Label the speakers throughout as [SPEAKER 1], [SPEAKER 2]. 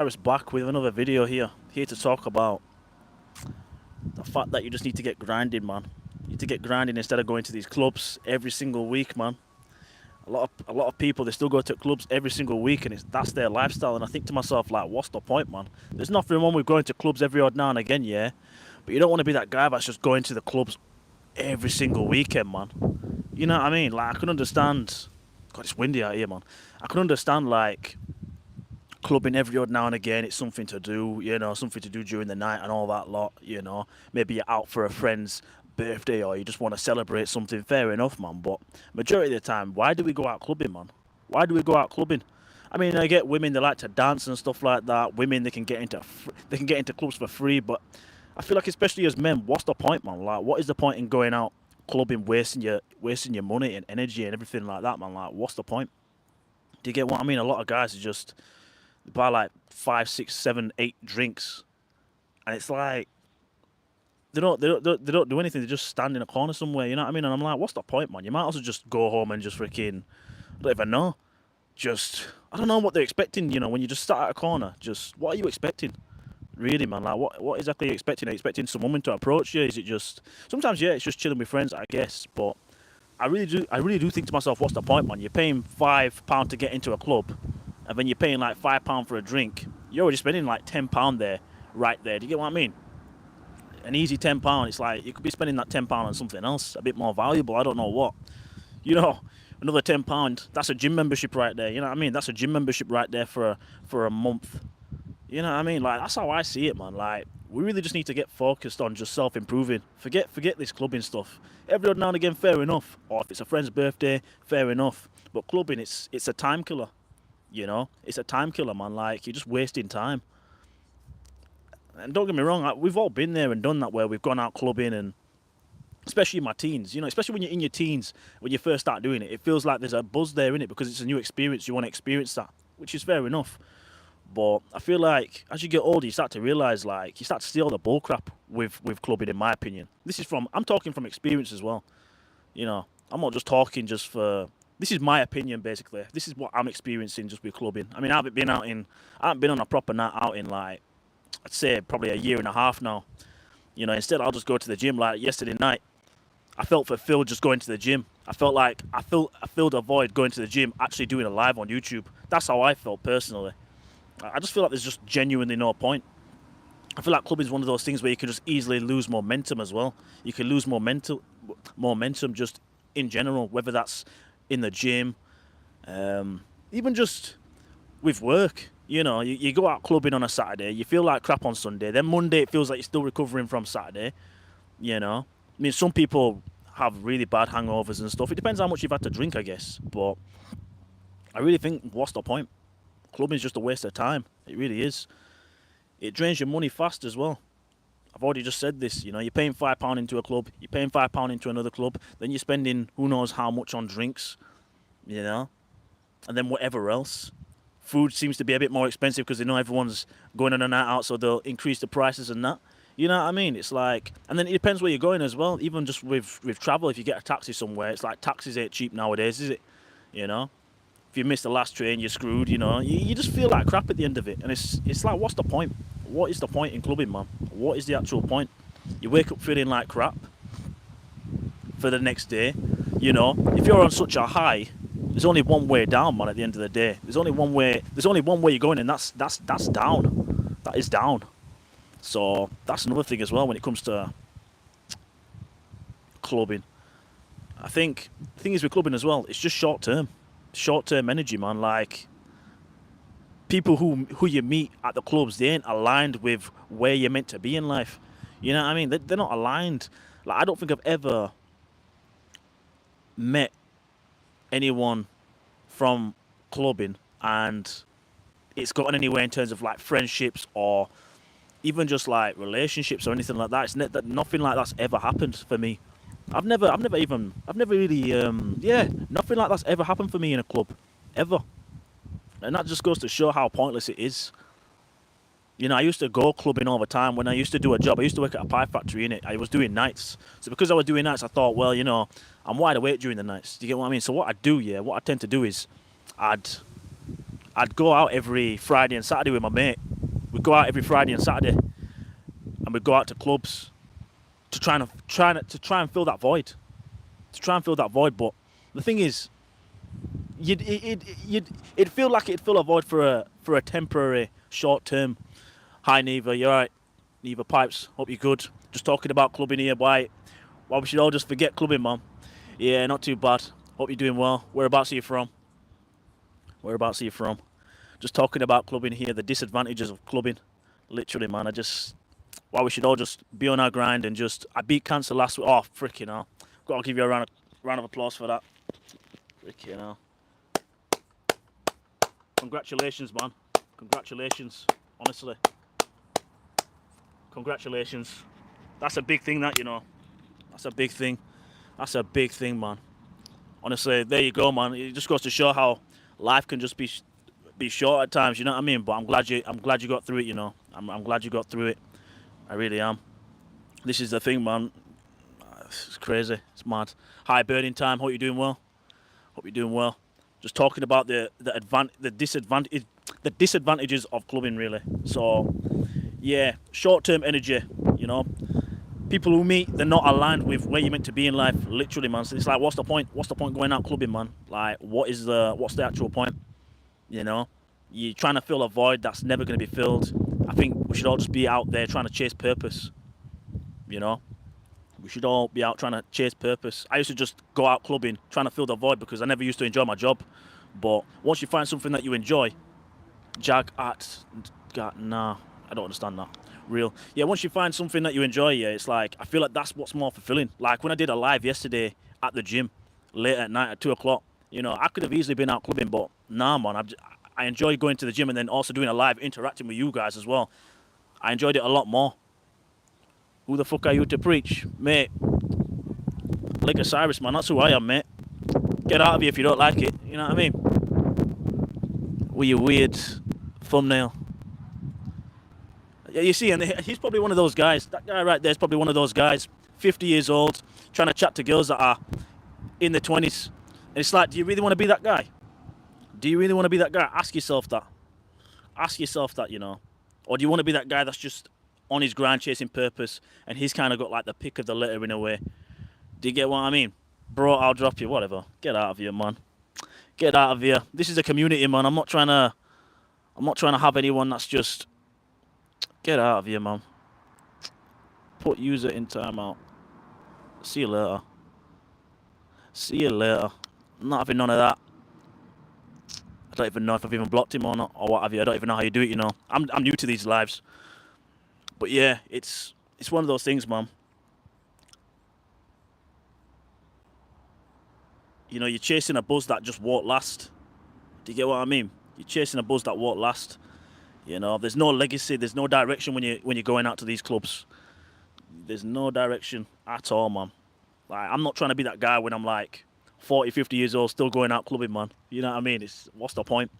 [SPEAKER 1] Harris back with another video here to talk about the fact that you just need to get grinding, man. You need to get grinding instead of going to these clubs every single week, man. A lot of people, they still go to clubs every single week, and that's their lifestyle. And I think to myself, like, what's the point, man? There's nothing wrong with going to clubs every odd now and again, yeah, but you don't want to be that guy that's just going to the clubs every single weekend, man. You know what I mean? Like, I can understand. God, it's windy out here, man. I can understand, like, clubbing every odd now and again. It's something to do, something to do during the night and all that lot. Maybe you're out for a friend's birthday or you just want to celebrate something. Fair enough, man. But majority of the time, why do we go out clubbing, man? Why do we go out clubbing? I mean, I get women, they like to dance and stuff like that. Women, they can get into clubs for free. But I feel like, especially as men, what's the point, man? Like, what is the point in going out clubbing, wasting your money and energy and everything like that, man? Like, what's the point? Do you get what I mean? A lot of guys are just buy like 5, 6, 7, 8 drinks, and it's like they don't do anything. They just stand in a corner somewhere. You know what I mean? And I'm like, what's the point, man? You might also just go home and just freaking, I don't even know. Just, I don't know what they're expecting. When you just start at a corner, just what are you expecting? Really, man. Like, what exactly are you expecting? Are you expecting some woman to approach you? Is it just sometimes? Yeah, it's just chilling with friends, I guess. But I really do think to myself, what's the point, man? You're paying £5 to get into a club, and then you're paying like £5 for a drink. You're already spending like £10 there, right there. Do you get what I mean? An easy £10. It's like you could be spending that £10 on something else, a bit more valuable. I don't know what. You know, another £10. That's a gym membership right there. You know what I mean? That's a gym membership right there for a month. You know what I mean? Like, that's how I see it, man. Like, we really just need to get focused on just self-improving. Forget this clubbing stuff. Every now and again, fair enough. Or if it's a friend's birthday, fair enough. But clubbing, it's a time killer. It's a time killer, man. Like, you're just wasting time. And don't get me wrong, we've all been there and done that, where we've gone out clubbing, and especially in my teens, especially when you're in your teens, when you first start doing it, it feels like there's a buzz there in it because it's a new experience. You want to experience that, which is fair enough. But I feel like as you get older, you start to realize, like, you start to see all the bull crap with clubbing. In my opinion, I'm talking from experience as well. I'm not just talking just for. This is my opinion, basically. This is what I'm experiencing just with clubbing. I mean, I haven't been on a proper night out in, like, I'd say probably a year and a half now. Instead I'll just go to the gym. Like yesterday night, I felt fulfilled just going to the gym. I felt like I filled a void going to the gym, actually doing a live on YouTube. That's how I felt personally. I just feel like there's just genuinely no point. I feel like clubbing is one of those things where you can just easily lose momentum as well. You can lose momentum just in general, whether that's in the gym, even just with work. You go out clubbing on a Saturday, you feel like crap on Sunday. Then Monday, it feels like you're still recovering from Saturday. I mean, some people have really bad hangovers and stuff. It depends how much you've had to drink, I guess. But I really think, what's the point? Clubbing is just a waste of time. It really is. It drains your money fast as well. I've already just said this. You're paying £5 into a club, you're paying £5 into another club, then you're spending who knows how much on drinks, and then whatever else. Food seems to be a bit more expensive because they know everyone's going on a night out, so they'll increase the prices and that. You know what I mean? It's like, and then it depends where you're going as well. Even just with travel, if you get a taxi somewhere, it's like taxis ain't cheap nowadays, is it? You know, if you miss the last train, you're screwed. You just feel like crap at the end of it, and it's like, what's the point? What is the point in clubbing, man? What is the actual point? You wake up feeling like crap for the next day. If you're on such a high, there's only one way down, man. At the end of the day, there's only one way. There's only one way you're going, and that's down. That is down. So that's another thing as well when it comes to clubbing. I think the thing is with clubbing as well, it's just short term energy, man. Like, people who you meet at the clubs, they ain't aligned with where you're meant to be in life. You know what I mean? They're not aligned. Like, I don't think I've ever met anyone from clubbing and it's gotten anywhere in terms of like friendships or even just like relationships or anything like that. Nothing like that's ever happened for me. I've never really, nothing like that's ever happened for me in a club, ever. And that just goes to show how pointless it is. I used to go clubbing all the time when I used to do a job. I used to work at a pie factory in it. I was doing nights. So because I was doing nights, I thought, well, I'm wide awake during the nights. Do you get what I mean? So what I tend to do is I'd I'd go out every Friday and Saturday with my mate. We'd go out every Friday and Saturday, and we'd go out to clubs to try and fill that void, to try and fill that void. But the thing is, it'd feel like it'd fill a void for a temporary, short term. Hi Neva, you alright? Neva Pipes, hope you're good. Just talking about clubbing here, why we should all just forget clubbing, man. Yeah, not too bad. Hope you're doing well. Whereabouts are you from? Whereabouts are you from? Just talking about clubbing here, the disadvantages of clubbing. Literally, man, why we should all just be on our grind and just... I beat cancer last week. Oh, freaking hell. Gotta give you a round of applause for that. Freaking hell. Congratulations, man. Congratulations. Honestly. Congratulations. That's a big thing, that, you know. That's a big thing. That's a big thing, man. Honestly, there you go, man. It just goes to show how life can just be short at times, you know what I mean? But I'm glad you got through it, you know. I'm glad you got through it. I really am. This is the thing, man. It's crazy. It's mad. Hi, Burning Time. Hope you're doing well. Hope you're doing well. Just talking about the disadvantages of clubbing, really. So, yeah, short-term energy, you know. People who meet, they're not aligned with where you're meant to be in life, literally, man. So it's like, what's the point? What's the point going out clubbing, man? Like, what's the actual point? You know, you're trying to fill a void that's never going to be filled. I think we should all just be out there trying to chase purpose. You know, we should all be out trying to chase purpose. I used to just go out clubbing trying to fill the void because I never used to enjoy my job. But once you find something that you enjoy, nah, I don't understand that. Real. Yeah, once you find something that you enjoy, yeah, it's like, I feel like that's what's more fulfilling. Like when I did a live yesterday at the gym, late at night at 2 o'clock, you know, I could have easily been out clubbing, but nah, man, I enjoy going to the gym and then also doing a live, interacting with you guys as well. I enjoyed it a lot more. Who the fuck are you to preach? Mate, Lake Osiris, man, that's who I am, mate. Get out of here if you don't like it, you know what I mean? With your weird thumbnail. Yeah, you see, and he's probably one of those guys. That guy right there is probably one of those guys, 50 years old, trying to chat to girls that are in their 20s. And it's like, do you really want to be that guy? Do you really want to be that guy? Ask yourself that. Ask yourself that, you know. Or do you want to be that guy that's just on his grind, chasing purpose, and he's kind of got like the pick of the litter in a way? Do you get what I mean? Bro, I'll drop you, whatever. Get out of here, man. Get out of here. This is a community, man. I'm not trying to have anyone that's just... Get out of here, man. Put user in timeout. See you later. See you later. I'm not having none of that. I don't even know if I've even blocked him or not, or what have you. I don't even know how you do it, you know. I'm new to these lives. But yeah, it's one of those things, man. You know, you're chasing a buzz that just won't last. Do you get what I mean? You're chasing a buzz that won't last. You know, there's no legacy, there's no direction when you're going out to these clubs. There's no direction at all, man. Like, I'm not trying to be that guy when I'm like 40, 50 years old, still going out clubbing, man. You know what I mean? What's the point?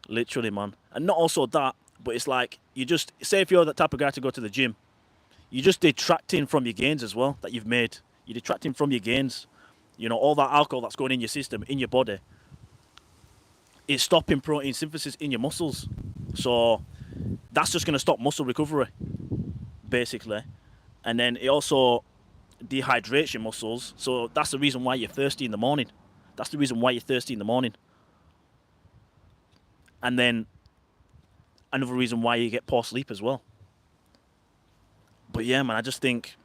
[SPEAKER 1] Literally, man. And not also that, but it's like, you just, say if you're that type of guy to go to the gym, you're just detracting from your gains as well that you've made. You're detracting from your gains. You know, all that alcohol that's going in your system, in your body, it's stopping protein synthesis in your muscles. So that's just going to stop muscle recovery, basically. And then it also dehydrates your muscles. So that's the reason why you're thirsty in the morning. That's the reason why you're thirsty in the morning. And then another reason why you get poor sleep as well. But yeah, man, I just think,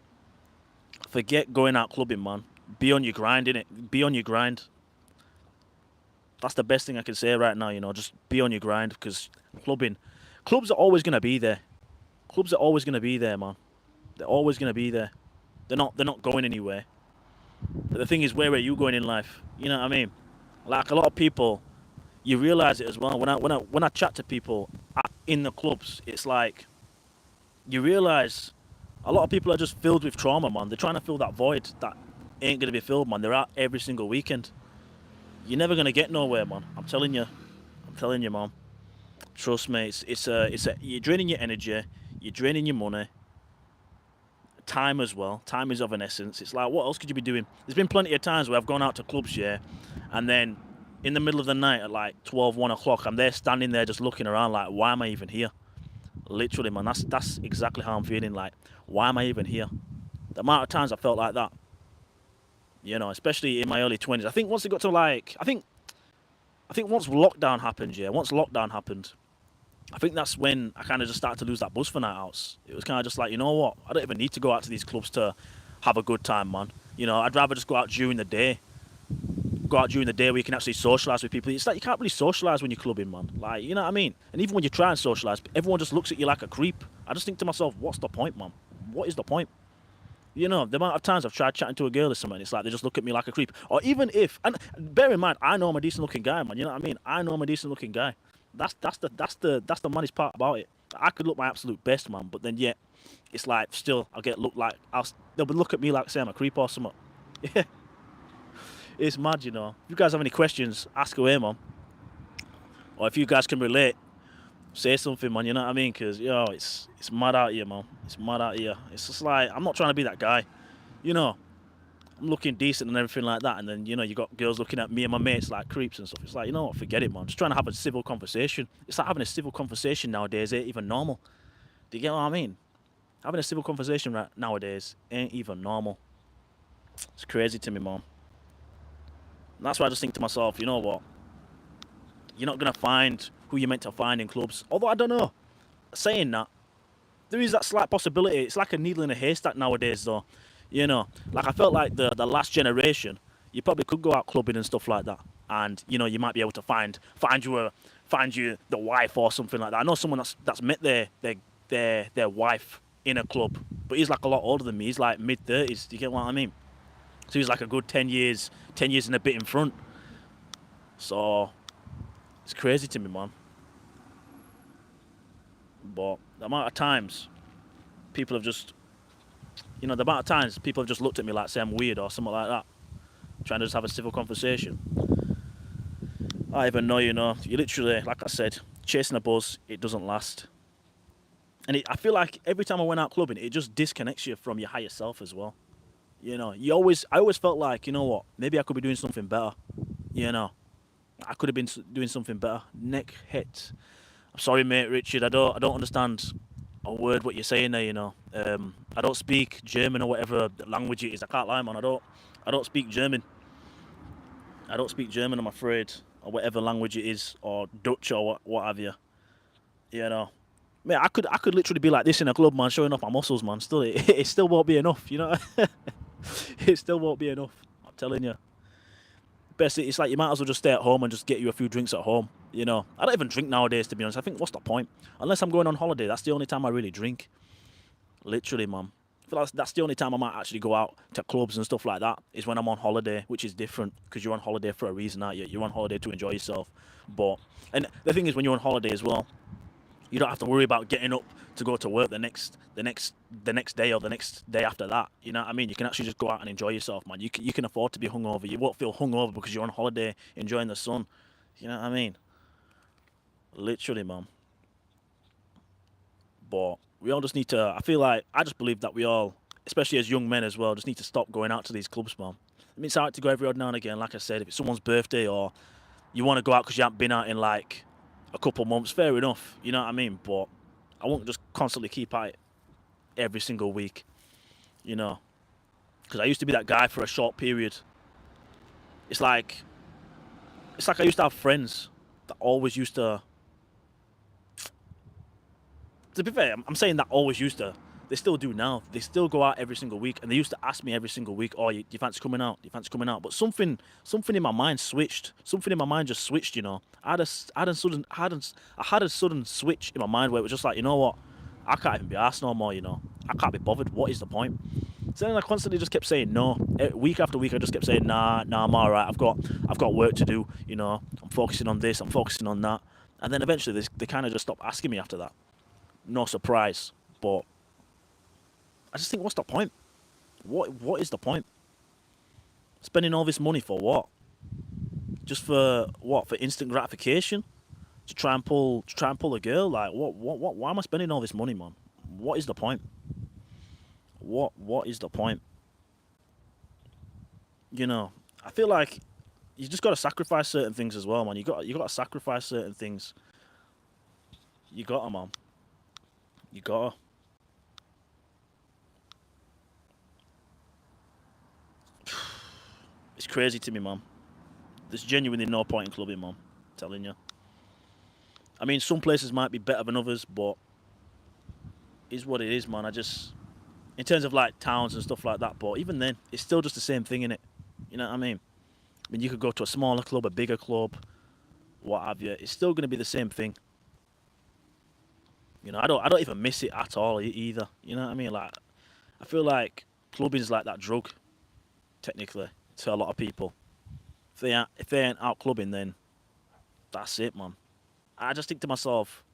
[SPEAKER 1] forget going out clubbing, man. Be on your grind, innit? Be on your grind. That's the best thing I can say right now, you know. Just be on your grind, because clubs are always going to be there. Clubs are always going to be there, man. They're always going to be there. They're not going anywhere. But the thing is, where are you going in life? You know what I mean? Like, a lot of people, you realize it as well. When I chat to people in the clubs, it's like, you realize a lot of people are just filled with trauma, man. They're trying to fill that void that ain't going to be filled, man. They're out every single weekend. You're never going to get nowhere, man. I'm telling you, man. Trust me, you're draining your energy, you're draining your money, time as well. Time is of an essence. It's like, what else could you be doing? There's been plenty of times where I've gone out to clubs, yeah, and then in the middle of the night at like 12, 1 o'clock. I'm there standing there just looking around like, why am I even here? Literally, man, that's exactly how I'm feeling. Like, why am I even here? The amount of times I felt like that, especially in my early 20s. I think once it got to like, I think once lockdown happened, once lockdown happened, I think that's when I kind of just started to lose that buzz for night outs. It was kind of just like, you know what? I don't even need to go out to these clubs to have a good time, man. I'd rather just go out during the day. Go out during the day where you can actually socialise with people. It's like you can't really socialise when you're clubbing, man. Like, you know what I mean? And even when you try and socialise, everyone just looks at you like a creep. I just think to myself, what's the point, man? What is the point? The amount of times I've tried chatting to a girl or something, it's like they just look at me like a creep. Or even if, and bear in mind, I know I'm a decent looking guy, man. You know what I mean? I know I'm a decent looking guy. That's the maddest part about it. I could look my absolute best, man, but then yet, it's like still I'll get looked like they'll look at me like say I'm a creep or something. Yeah, it's mad, If you guys have any questions, ask away, man. Or if you guys can relate, say something, man. You know what I mean? Because it's mad out here, man. It's mad out here. It's just like I'm not trying to be that guy, you know. I'm looking decent and everything like that, and then you got girls looking at me and my mates like creeps and stuff. It's like, you know what? Forget it, man. I'm just trying to have a civil conversation. It's like having a civil conversation nowadays ain't even normal. Do you get what I mean? Having a civil conversation right nowadays ain't even normal. It's crazy to me, man. And that's why I just think to myself, you know what? You're not gonna find who you're meant to find in clubs. Although I don't know. Saying that, there is that slight possibility. It's like a needle in a haystack nowadays, though. Like I felt like the last generation, you probably could go out clubbing and stuff like that, and you might be able to find you the wife or something like that. I know someone that's met their wife in a club, but he's like a lot older than me. He's like mid-30s. Do you get what I mean? So he's like a good 10 years and a bit in front. So it's crazy to me, man. But the amount of times people have just the amount of times people have just looked at me like say I'm weird or something like that, trying to just have a civil conversation. I even know, you literally, like I said, chasing a buzz, it doesn't last. And I feel like every time I went out clubbing, it just disconnects you from your higher self as well. I always felt like, you know what, maybe I could be doing something better. I could have been doing something better. Neck hit. I'm sorry, mate, Richard. I don't understand a word what you're saying there. I don't speak German or whatever language it is. I can't lie, man. I don't speak German. I don't speak German, I'm afraid, or whatever language it is, or Dutch or what have you. Mate, I could literally be like this in a club, man, showing off my muscles, man. Still, it still won't be enough, It still won't be enough. I'm telling you. Best, it's like you might as well just stay at home and just get you a few drinks at home. I don't even drink nowadays, to be honest. I think what's the point? Unless I'm going on holiday, that's the only time I really drink. Literally, man. I feel like that's the only time I might actually go out to clubs and stuff like that is when I'm on holiday, which is different because you're on holiday for a reason, aren't you? You're on holiday to enjoy yourself. And the thing is, when you're on holiday as well, you don't have to worry about getting up to go to work the next day or the next day after that. You know what I mean? You can actually just go out and enjoy yourself, man. You can afford to be hungover. You won't feel hungover because you're on holiday enjoying the sun. You know what I mean? Literally, man. But we all just need to. I just believe that we all, especially as young men as well, just need to stop going out to these clubs, man. I mean, it's alright to go every odd now and again. Like I said, if it's someone's birthday or you want to go out because you haven't been out in like a couple months, fair enough. You know what I mean? But I won't just constantly keep at it every single week, because I used to be that guy for a short period. It's like I used to have friends that always used to. To be fair, I'm saying that always used to. They still do now. They still go out every single week, and they used to ask me every single week, "Oh, you fancy coming out? Do you fancy coming out?" But something in my mind switched. Something in my mind just switched. I had a sudden switch in my mind where it was just like, you know what, I can't even be asked no more. I can't be bothered. What is the point? So then I constantly just kept saying no. Week after week, I just kept saying, nah, I'm alright. I've got work to do. I'm focusing on this. I'm focusing on that. And then eventually, they kind of just stopped asking me after that. No surprise, but I just think, what's the point? What is the point? Spending all this money for what? Just for what? For instant gratification? To try and pull a girl? Like what? Why am I spending all this money, man? What is the point? What is the point? I feel like you just got to sacrifice certain things as well, man. You got to sacrifice certain things. You got to, man. You got to. It's crazy to me, man. There's genuinely no point in clubbing, man. I'm telling you. I mean, some places might be better than others, but it's what it is, man. I just, in terms of like towns and stuff like that, but even then, it's still just the same thing, innit? You know what I mean? I mean, you could go to a smaller club, a bigger club, what have you. It's still going to be the same thing. You know, I don't even miss it at all either. You know what I mean? Like, I feel like clubbing is like that drug, technically, to a lot of people. If they ain't out clubbing, then that's it, man. I just think to myself,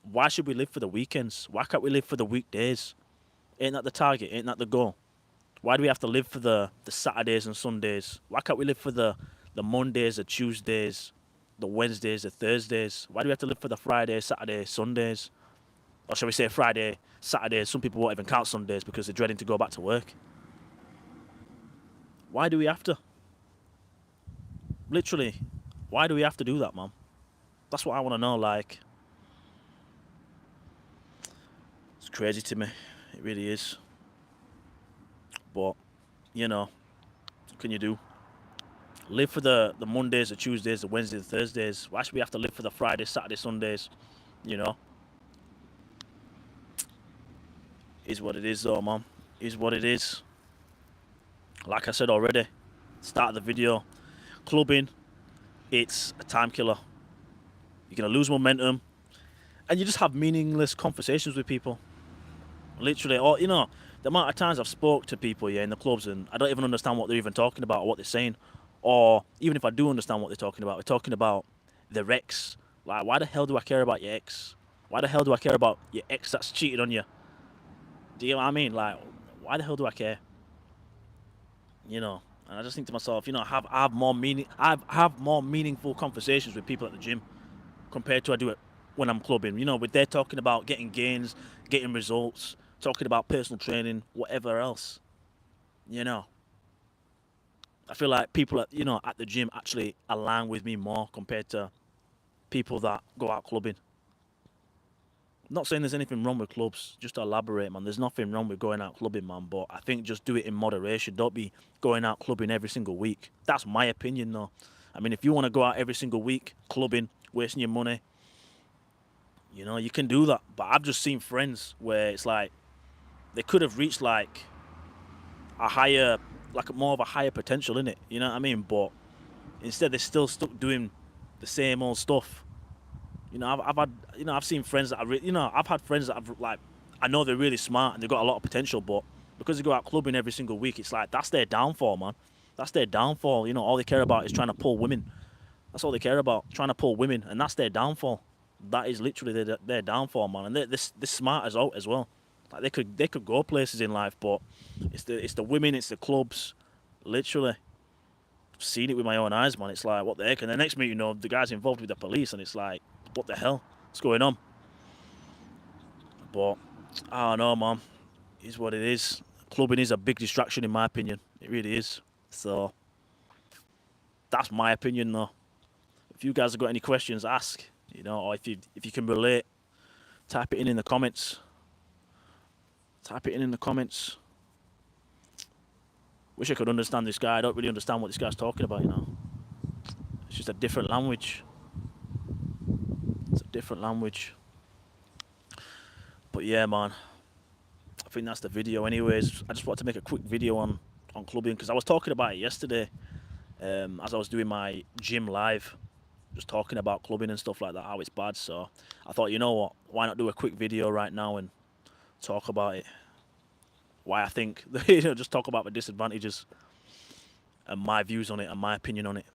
[SPEAKER 1] why should we live for the weekends? Why can't we live for the weekdays? Ain't that the target? Ain't that the goal? Why do we have to live for the Saturdays and Sundays? Why can't we live for the Mondays, the Tuesdays, the Wednesdays, the Thursdays? Why do we have to live for the Fridays, Saturdays, Sundays? Or shall we say Friday, Saturdays? Some people won't even count Sundays because they're dreading to go back to work. Why do we have to? Literally, why do we have to do that, man? That's what I want to know. Like, it's crazy to me. It really is. But, you know, what can you do? Live for the Mondays, the Tuesdays, the Wednesdays, the Thursdays. Why should we have to live for the Fridays, Saturdays, Sundays? You know? Is what it is, though, man. Is what it is. Like I said already, start of the video, clubbing, it's a time killer. You're going to lose momentum. And you just have meaningless conversations with people. Literally, or, you know, the amount of times I've spoke to people, yeah, in the clubs, and I don't even understand what they're even talking about or what they're saying. Or even if I do understand what they're talking about, we're talking about their ex. Like, why the hell do I care about your ex? Why the hell do I care about your ex that's cheated on you? Do you know what I mean? Like, why the hell do I care? You know, and I just think to myself, you know, I have more meaningful conversations with people at the gym compared to I do it when I'm clubbing. You know, with they're talking about getting gains, getting results, talking about personal training, whatever else. You know, I feel like people at at the gym actually align with me more compared to people that go out clubbing. Not saying there's anything wrong with clubs, just to elaborate, man. There's nothing wrong with going out clubbing, man. But I think just do it in moderation. Don't be going out clubbing every single week. That's my opinion, though. I mean, if you want to go out every single week clubbing, wasting your money, you know, you can do that. But I've just seen friends where it's like they could have reached like a higher, like more of a higher potential in it. You know what I mean? But instead, they're still stuck doing the same old stuff. You know, I've had, I've seen friends that I've had friends that I've like, I know they're really smart and they've got a lot of potential, but because they go out clubbing every single week, it's like that's their downfall, man. That's their downfall. You know, all they care about is trying to pull women. That's all they care about, trying to pull women, and that's their downfall. That is literally their downfall, man. And they're smart as well. Like they could go places in life, but it's the women, it's the clubs, literally. Seen it with my own eyes, man. It's like, what the heck? And the next minute, the guy's involved with the police, and it's like, what the hell? What's going on? But I don't know, man. It is what it is. Clubbing is a big distraction, in my opinion. It really is. So that's my opinion, though. If you guys have got any questions, ask. Or if you can relate, type it in the comments. Type it in the comments. Wish I could understand this guy. I don't really understand what this guy's talking about. It's just a different language. It's a different language. But yeah, man. I think that's the video anyways. I just wanted to make a quick video on clubbing because I was talking about it yesterday as I was doing my gym live. Just talking about clubbing and stuff like that, how it's bad. So I thought, you know what? Why not do a quick video right now and talk about it? Why I think, just talk about the disadvantages and my views on it and my opinion on it.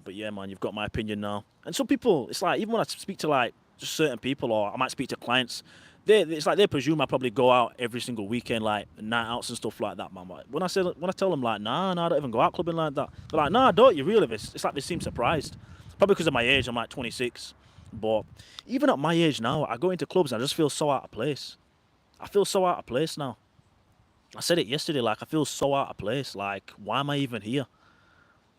[SPEAKER 1] But yeah, man, you've got my opinion now. And some people, it's like, even when I speak to like just certain people, or I might speak to clients, it's like they presume I probably go out every single weekend, like night outs and stuff like that, man. But when I tell them like, nah, I don't even go out clubbing like that. They're like, nah, don't you really? It's like they seem surprised. Probably because of my age. I'm like 26. But even at my age now, I go into clubs and I just feel so out of place. I feel so out of place now. I said it yesterday, like I feel so out of place. Like, why am I even here?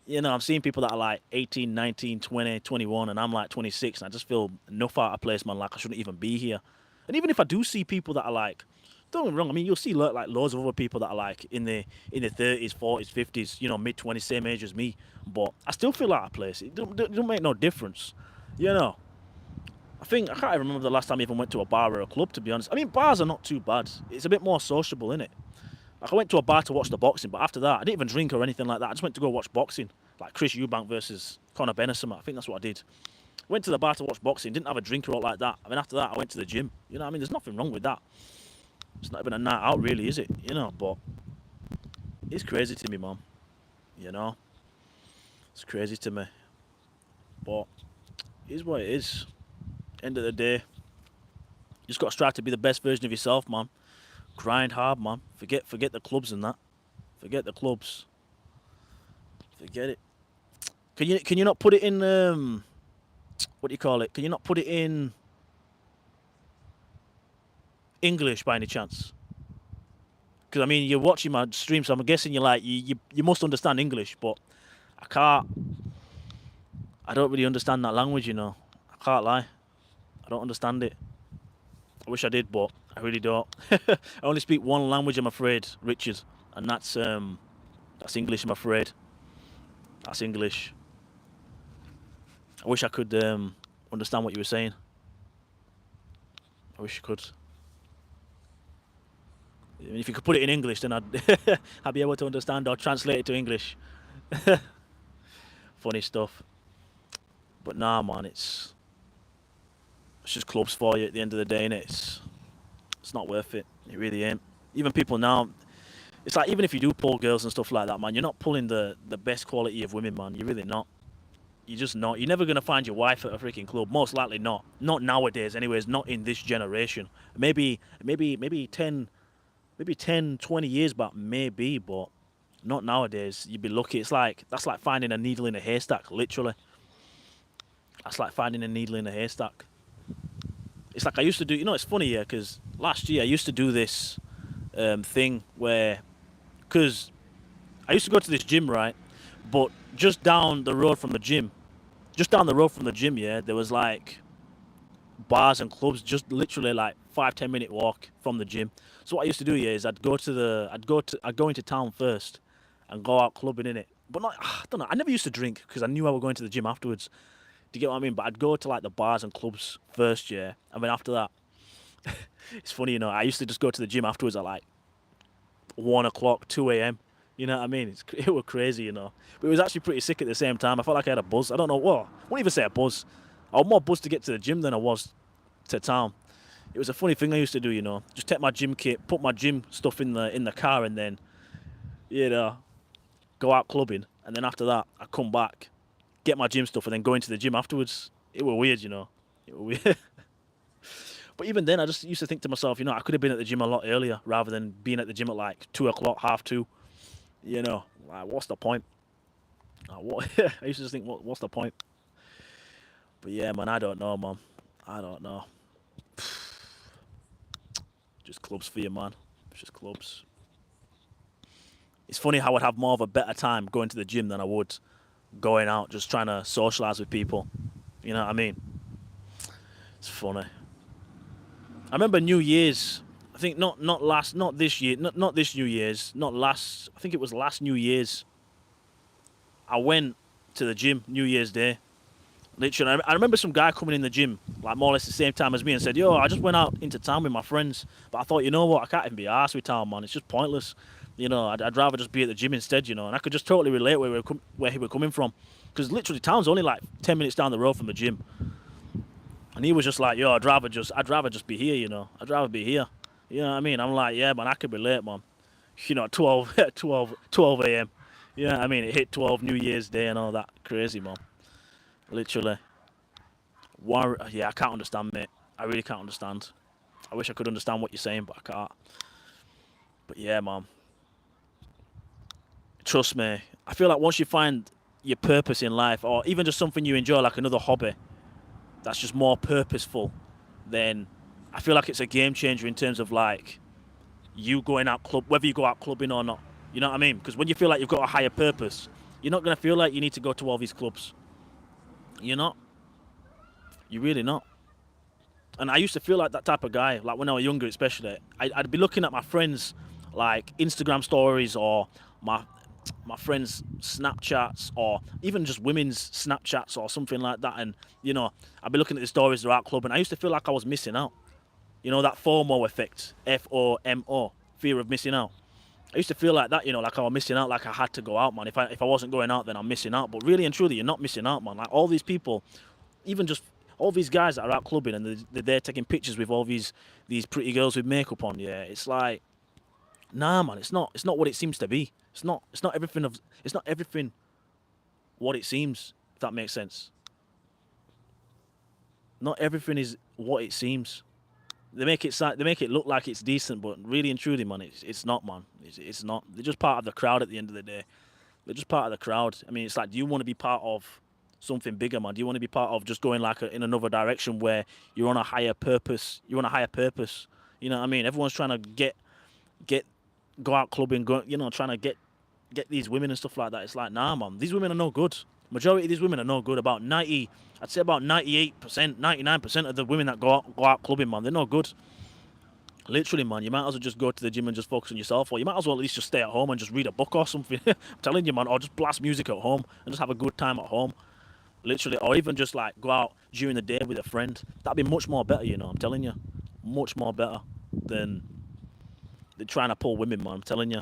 [SPEAKER 1] You know, I'm seeing people that are like 18, 19, 20, 21, and I'm like 26, and I just feel enough out of place, man. Like I shouldn't even be here. And even if I do see people that are like, don't get me wrong. I mean, you'll see like loads of other people that are like in the 30s, 40s, 50s, you know, mid 20s, same age as me. But I still feel out of place. It don't make no difference, you know. I can't even remember the last time I even went to a bar or a club. To be honest, I mean, bars are not too bad. It's a bit more sociable, innit? Like I went to a bar to watch the boxing, but after that, I didn't even drink or anything like that. I just went to go watch boxing, like Chris Eubank versus Conor Benison. I think that's what I did. Went to the bar to watch boxing, didn't have a drink or all like that. I mean, after that, I went to the gym. You know what I mean? There's nothing wrong with that. It's not even a night out, really, is it? You know, but it's crazy to me, mom. You know, it's crazy to me. But it is what it is. End of the day, you just got to strive to be the best version of yourself, man. Grind hard, man. Forget the clubs and that. Forget the clubs. Forget it. Can you not put it in what do you call it? Can you not put it in English by any chance? Because I mean, you're watching my stream, so I'm guessing you're like you must understand English, but I can't. I don't really understand that language, you know. I can't lie. I don't understand it. I wish I did, but I really don't. I only speak one language, I'm afraid, Richard, and that's English. I'm afraid that's English. I wish I could understand what you were saying. I wish I could. I mean, if you could put it in English, then I'd I'd be able to understand or translate it to English. Funny stuff. But nah, man, it's just clubs for you at the end of the day, innit? It's not worth it. It really ain't. Even people now, it's like even if you do pull girls and stuff like that, man, you're not pulling the best quality of women, man. You're really not. You're just not. You're never gonna find your wife at a freaking club. Most likely not. Not nowadays, anyways. Not in this generation. Maybe 10, 20 years back, maybe, but not nowadays. You'd be lucky. That's like finding a needle in a haystack, literally. That's like finding a needle in a haystack. It's like I used to do. You know, it's funny, yeah, because last year I used to do this thing where, because I used to go to this gym, right? But just down the road from the gym, just down the road from the gym, yeah, there was like bars and clubs, just literally like 5, 10 minute walk from the gym. So what I used to do, yeah, is I'd go into town first and go out clubbing in it. But not, I don't know. I never used to drink because I knew I was going to the gym afterwards. Do you get what I mean? But I'd go to like the bars and clubs first, yeah, and then after that, it's funny, you know. I used to just go to the gym afterwards at like 1 o'clock, 2 a.m. You know what I mean? It was crazy, you know. But it was actually pretty sick at the same time. I felt like I had a buzz. I don't know what. I wouldn't even say a buzz. I was more buzzed to get to the gym than I was to town. It was a funny thing I used to do, you know. Just take my gym kit, put my gym stuff in the car, and then, you know, go out clubbing. And then after that, I come back, get my gym stuff, and then go into the gym afterwards. It was weird, you know. It was weird. But even then, I just used to think to myself, you know, I could have been at the gym a lot earlier rather than being at the gym at like 2 o'clock, half two. You know, like, what's the point? What? I used to just think, what's the point? But yeah, man, I don't know, man. I don't know. Just clubs for you, man. It's just clubs. It's funny how I'd have more of a better time going to the gym than I would going out, just trying to socialize with people. You know what I mean? It's funny. I remember New Year's. I think not this year, not this New Year's, not last. I think it was last New Year's. I went to the gym New Year's Day. Literally, I remember some guy coming in the gym, like more or less the same time as me, and said, "Yo, I just went out into town with my friends, but I thought, you know what, I can't even be arsed with town, man. It's just pointless. You know, I'd rather just be at the gym instead, you know." And I could just totally relate where he was coming from, because literally, town's only like 10 minutes down the road from the gym, and he was just like, "Yo, I'd rather just be here, you know. I'd rather be here." You know what I mean? I'm like, "Yeah, man, I could relate, man. You know, 12, 12 a.m. You know what I mean? It hit 12 New Year's Day and all that. Crazy, man. Literally. Yeah, I can't understand, mate. I really can't understand. I wish I could understand what you're saying, but I can't. But yeah, man. Trust me. I feel like once you find your purpose in life, or even just something you enjoy, like another hobby, that's just more purposeful, then I feel like it's a game changer in terms of like you going out club, whether you go out clubbing or not. You know what I mean? Because when you feel like you've got a higher purpose, You're not gonna feel like you need to go to all these clubs. You're not. You're really not. And I used to feel like that type of guy, like when I was younger, especially. I'd be looking at my friends, like Instagram stories or my my friends' Snapchats or even just women's Snapchats or something like that, and I'd be looking at the stories they're out clubbing. I used to feel like I was missing out. That FOMO effect, FOMO, fear of missing out. I used to feel like that, like I was missing out, like I had to go out, man. If I wasn't going out, then I'm missing out. But really and truly, you're not missing out, man. Like all these people, even just all these guys that are out clubbing and they're there taking pictures with all these pretty girls with makeup on. Yeah, it's like, nah, man. It's not what it seems to be. It's not everything what it seems. If that makes sense. Not everything is what it seems. They make it look like it's decent, but really and truly, man, it's not, man. It's not. They're just part of the crowd at the end of the day. They're just part of the crowd. I mean, it's like, do you want to be part of something bigger, man? Do you want to be part of just going like in another direction where you're on a higher purpose? You're on a higher purpose. You know what I mean? Everyone's trying to get go out clubbing, trying to get these women and stuff like that. It's like, nah, man. These women are no good. Majority of these women are no good. I'd say about 98%, 99% of the women that go out clubbing, man, they're no good. Literally, man, you might as well just go to the gym and just focus on yourself, or you might as well at least just stay at home and just read a book or something. I'm telling you, man, or just blast music at home and just have a good time at home. Literally, or even just like go out during the day with a friend. That'd be much more better, I'm telling you. Much more better than trying to pull women, man. I'm telling you.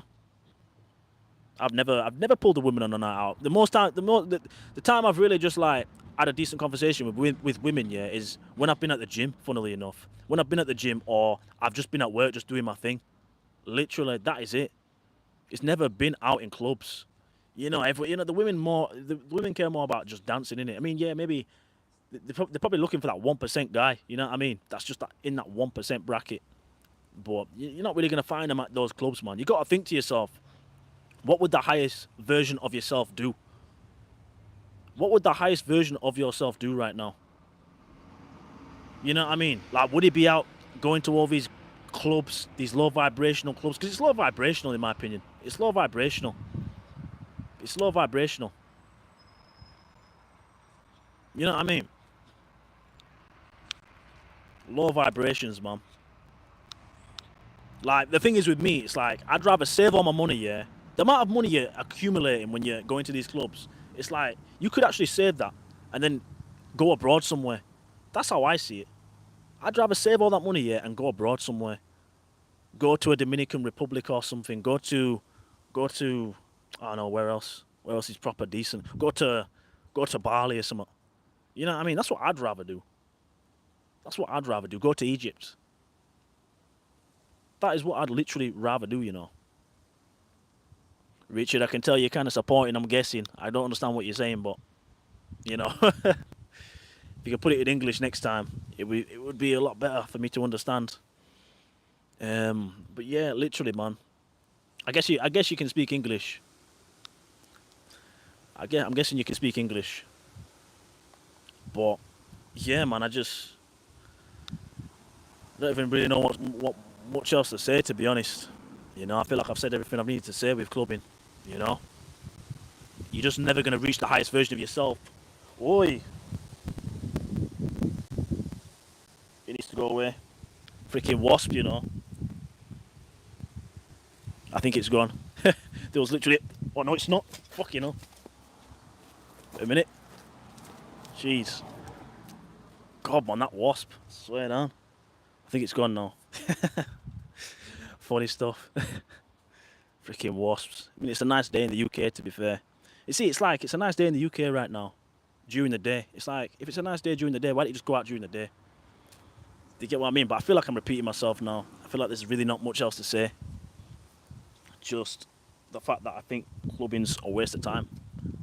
[SPEAKER 1] I've never pulled a woman on a night out. The time I've really just like had a decent conversation with women, yeah, is when I've been at the gym. Funnily enough, when I've been at the gym or I've just been at work, just doing my thing. Literally, that is it. It's never been out in clubs. The women care more about just dancing in it. I mean, yeah, maybe they're probably looking for that 1% guy. You know what I mean? That's just in that 1% bracket. But you're not really gonna find them at those clubs, man. You got to think to yourself, what would the highest version of yourself do? What would the highest version of yourself do right now? You know what I mean? Like, would he be out going to all these clubs, these low vibrational clubs? Because it's low vibrational, in my opinion. It's low vibrational. It's low vibrational. You know what I mean? Low vibrations, man. Like, the thing is with me, it's like, I'd rather save all my money, yeah? The amount of money you're accumulating when you're going to these clubs, it's like, you could actually save that and then go abroad somewhere. That's how I see it. I'd rather save all that money, yeah, and go abroad somewhere. Go to a Dominican Republic or something. Go to, I don't know, where else? Where else is proper decent? Go to Bali or something. You know what I mean? That's what I'd rather do. That's what I'd rather do. Go to Egypt. That is what I'd literally rather do. Richard, I can tell you're kind of supporting, I'm guessing. I don't understand what you're saying, but, if you could put it in English next time, it would be a lot better for me to understand. But yeah, literally, man. I guess you can speak English. I'm guessing you can speak English. But yeah, man, I don't even really know what much else to say, to be honest. I feel like I've said everything I've needed to say with clubbing. You know, you're just never gonna reach the highest version of yourself. Oi, it needs to go away. Freaking wasp. I think it's gone. There was literally. Oh no, it's not. Fuck you know. Wait a minute. Jeez. God, man, that wasp. Swear down. I think it's gone now. Funny stuff. Freaking wasps. I mean, it's a nice day in the UK, to be fair. You see, it's a nice day in the UK right now. During the day. It's like, if it's a nice day during the day, why don't you just go out during the day? Do you get what I mean? But I feel like I'm repeating myself now. I feel like there's really not much else to say. Just the fact that I think clubbing's a waste of time.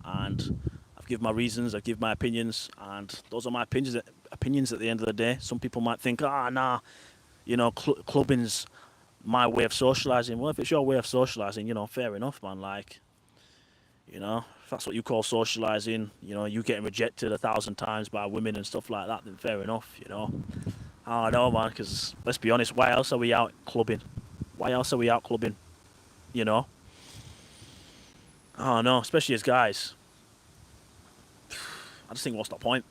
[SPEAKER 1] And I've given my reasons, I've given my opinions, and those are my opinions at the end of the day. Some people might think, nah, clubbing's my way of socialising. Well, if it's your way of socialising, fair enough, man. Like, if that's what you call socialising, you getting rejected 1,000 times by women and stuff like that, then fair enough, I don't know, man, because let's be honest, why else are we out clubbing? Why else are we out clubbing? You know? Oh no, especially as guys. I just think what's the point?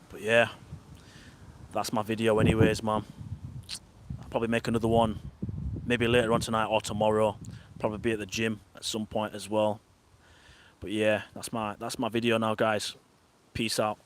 [SPEAKER 1] But yeah, that's my video anyways, man. I'll probably make another one maybe later on tonight or tomorrow. Probably be at the gym at some point as well. But yeah, that's my video now, guys. Peace out.